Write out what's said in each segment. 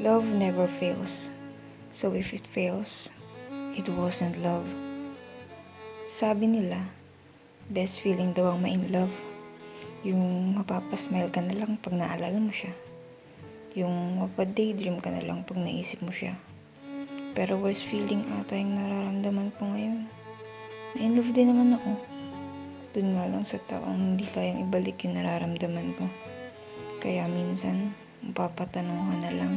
Love never fails. So if it fails, it wasn't love. Sabi nila, best feeling daw ang ma-in love. Yung mapapasmile ka na lang pag naalala mo siya. Yung mapadaydream ka na lang pag naisip mo siya. Pero worst feeling ata yung nararamdaman ko ngayon. Na-in love din naman ako. Dun nga lang sa taong hindi kayang ibalik yung nararamdaman ko. Kaya minsan, mapapatanong ka na lang.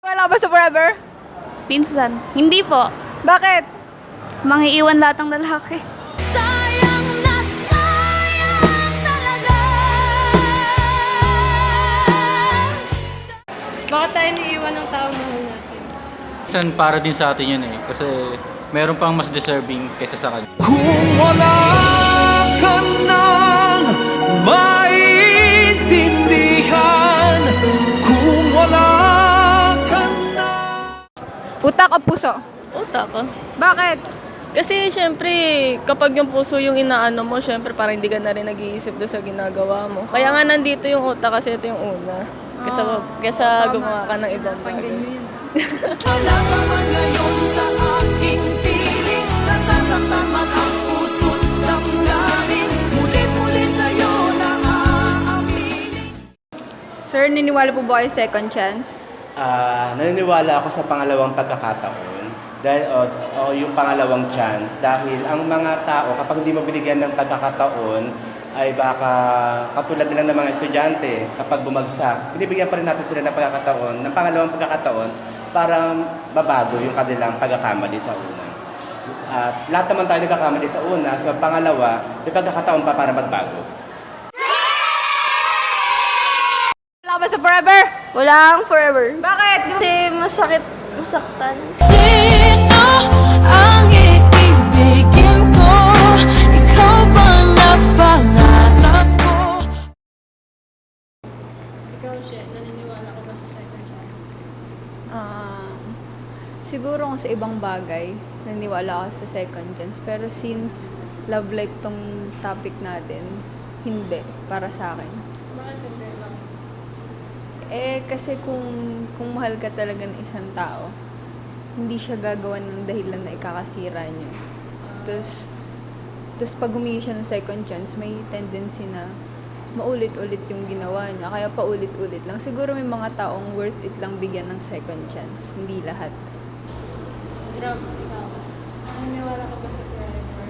Wala ka ba sa forever? Pinsan. Hindi po. Bakit? Mangiiwan lahat ng lalaki. Sayang na sayang talaga. Bakit tayo niiwan ng taong mahal natin? Minsan para din sa atin yun eh. Kasi meron pang mas deserving kaysa sa kanya. Kung wala ka nang maintindihan, kung wala ka na. Utak o puso? Utak ko. Bakit? Kasi syempre, kapag yung puso yung inaano mo, syempre parang hindi ka na rin nag-iisip doon sa ginagawa mo. Kaya nga nandito yung utak kasi ito yung una. Kesa gumawa ka ng ibang bagay. Wala ka man ngayon sa aking piling, nasasaktan man ang puso't damdamin, mulit-muli sa'yo na aaminin. Sir, niniwala po ba kayo second chance? Naniniwala ako sa pangalawang pagkakataon dahil o yung pangalawang chance dahil ang mga tao kapag hindi mo binigyan ng pagkakataon ay baka katulad nila ng mga estudyante kapag bumagsak, binibigyan pa rin natin sila ng pagkakataon, ng pangalawang pagkakataon para mabago yung kanilang pagkakamali sa una. At lahat naman tayo nagkakamali sa una, so pangalawa, may pagkakataon pa para magbago. Wala ka ba sa forever? Walang forever. Bakit? Kasi masakit masaktan. Sino ang iibigin ko? Ikaw bang napangarap ko? Ikaw, Shet, naniniwala ka ba sa second chance? Siguro kung sa ibang bagay, naniwala ako sa second chance. Pero since love life tong topic natin, hindi. Para sa akin. Bakit hindi lang? Kasi kung mahal ka talaga ng isang tao, hindi siya gagawa ng dahilan na ikakasira niyo. Tapos pag humingi siya ng second chance, may tendency na maulit-ulit yung ginawa niya. Kaya paulit-ulit lang. Siguro may mga taong worth it lang bigyan ng second chance. Hindi lahat. Drugs, ikaw. Naniniwala ka ba sa forever?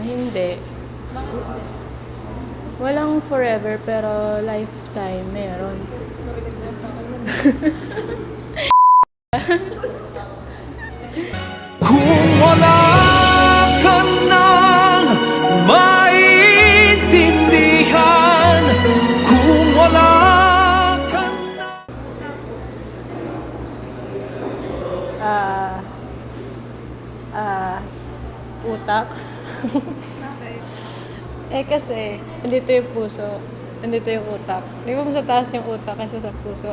Hindi. Bakit hindi? Walang forever pero lifetime meron. Bakit hindi sa akin yun? Kung wala ka nang maintindihan, kung wala ka na. Utak. Kasi, nandito yung puso, nandito yung utak. Di ba mas sa taas yung utak kaysa sa puso?